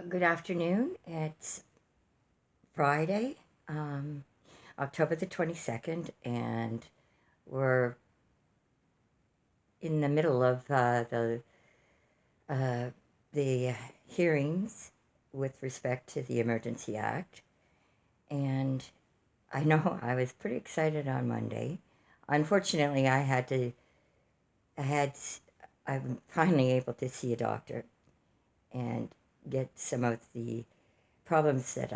Good afternoon. It's Friday, October the 22nd, and we're in the middle of uh, the hearings with respect to the Emergency Act. And I know I was pretty excited on Monday. Unfortunately, I had, I'm finally able to see a doctor and get some of the problems that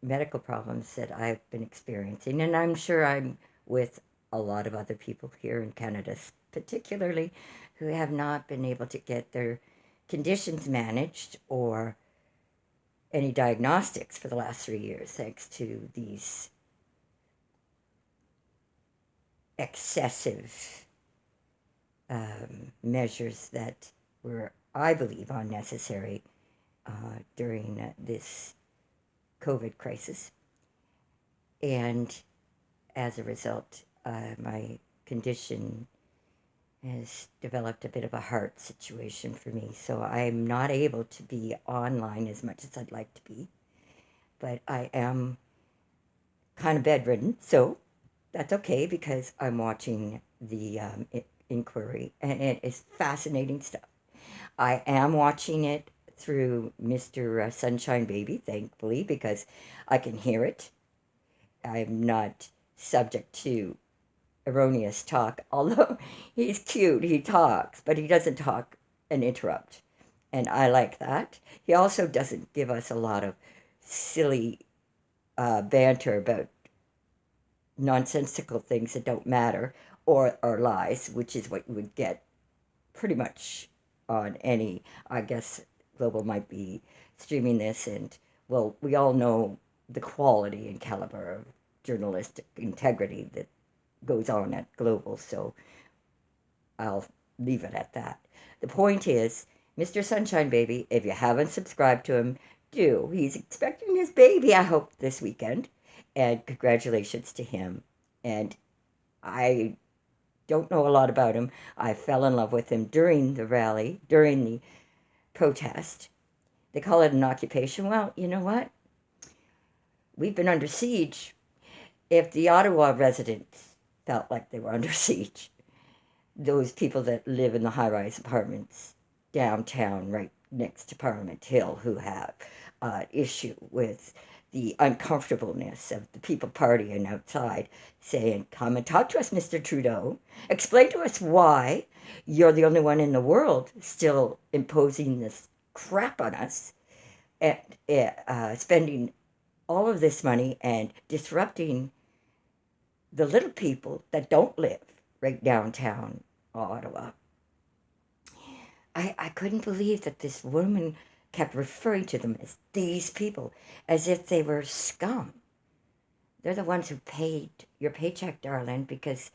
medical problems that I've been experiencing. And I'm sure I'm with a lot of other people here in Canada, particularly who have not been able to get their conditions managed or any diagnostics for the last 3 years, thanks to these excessive measures that were, I believe, unnecessary during this COVID crisis. And as a result, my condition has developed a bit of a heart situation for me. So I'm not able to be online as much as I'd like to be, but I am kind of bedridden. So that's okay because I'm watching the inquiry, and it is fascinating stuff. I am watching it through Mr. Sunshine Baby, thankfully, because I can hear it. I'm not subject to erroneous talk. Although he's cute, he talks, but he doesn't talk and interrupt. And I like that. He also doesn't give us a lot of silly banter about nonsensical things that don't matter or lies, which is what you would get pretty much on any, I guess Global might be streaming this. And well, we all know the quality and caliber of journalistic integrity that goes on at Global. So I'll leave it at that. The point is, Mr. Sunshine Baby, if you haven't subscribed to him, do. He's expecting his baby, I hope, this weekend. And congratulations to him. And I don't know a lot about him. I fell in love with him during the rally, during the protest. They call it an occupation. Well, you know what? We've been under siege. If the Ottawa residents felt like they were under siege, those people that live in the high-rise apartments downtown right next to Parliament Hill who have issue with the uncomfortableness of the people partying outside saying, come and talk to us, Mr. Trudeau. Explain to us why you're the only one in the world still imposing this crap on us and spending all of this money and disrupting the little people that don't live right downtown Ottawa. I couldn't believe that this woman kept referring to them as these people, as if they were scum. They're the ones who paid your paycheck, darling, because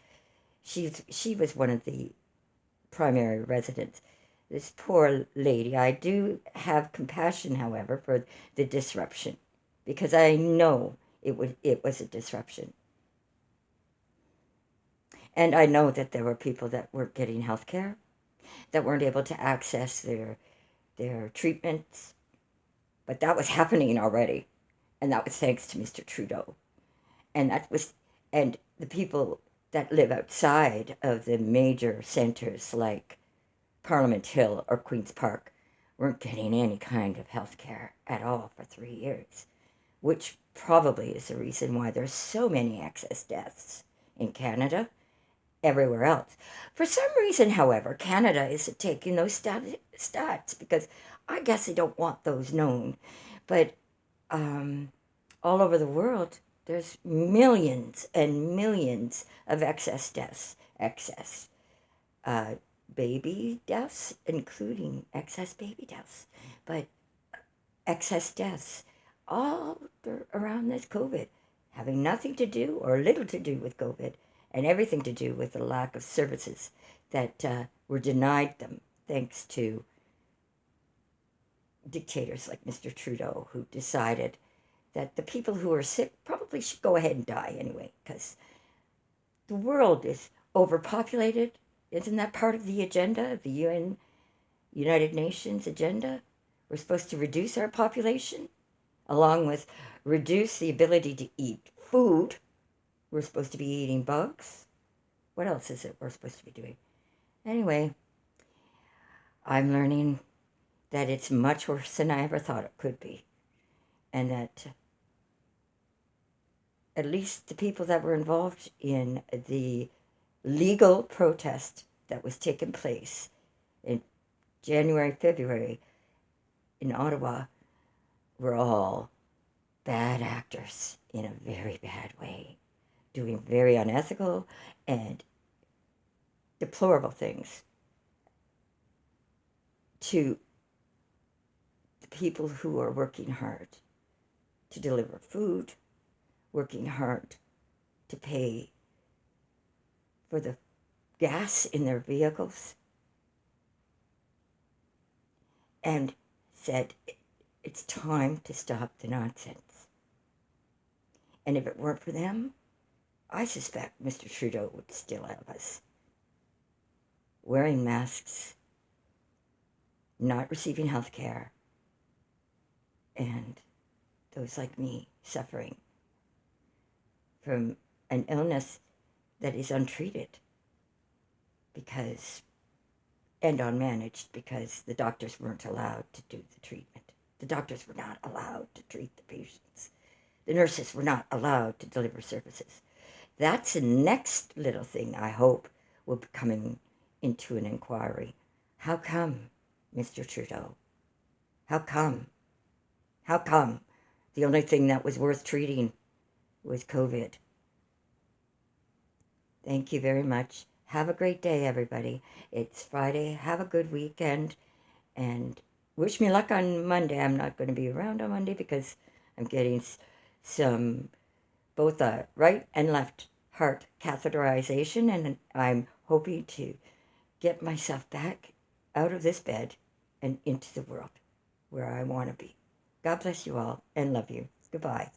she was one of the primary residents. This poor lady. I do have compassion, however, for the disruption, because I know it was a disruption, and I know that there were people that weren't getting health care, that weren't able to access their treatments. But that was happening already, and that was thanks to Mr. Trudeau. And that was, and the people that live outside of the major centers like Parliament Hill or Queen's Park weren't getting any kind of health care at all for 3 years, which probably is the reason why there's so many excess deaths in Canada, everywhere else. For some reason, however, Canada isn't taking those stats because I guess they don't want those known. But um, all over the world, there's millions and millions of excess deaths, excess uh, baby deaths, including excess baby deaths, but excess deaths all around this COVID, having nothing to do or little to do with COVID, and everything to do with the lack of services that were denied them thanks to dictators like Mr. Trudeau, who decided that the people who are sick probably should go ahead and die anyway, because the world is overpopulated. Isn't that part of the agenda of the UN, United Nations agenda? We're supposed to reduce our population, along with reduce the ability to eat food. We're supposed to be eating bugs. What else is it we're supposed to be doing? Anyway, I'm learning that it's much worse than I ever thought it could be. And that at least the people that were involved in the legal protest that was taking place in January, February in Ottawa were all bad actors in a very bad way, doing very unethical and deplorable things to the people who are working hard to deliver food, working hard to pay for the gas in their vehicles, and said, it's time to stop the nonsense. And if it weren't for them, I suspect Mr. Trudeau would still have us wearing masks, not receiving health care, and those like me suffering from an illness that is untreated because and unmanaged because the doctors weren't allowed to do the treatment. The doctors were not allowed to treat the patients. The nurses were not allowed to deliver services. That's the next little thing I hope will be coming into an inquiry. How come, Mr. Trudeau? How come? How come the only thing that was worth treating was COVID? Thank you very much. Have a great day, everybody. It's Friday. Have a good weekend. And wish me luck on Monday. I'm not going to be around on Monday because I'm getting some both a right and left heart catheterization, and I'm hoping to get myself back out of this bed and into the world where I want to be. God bless you all and love you. Goodbye.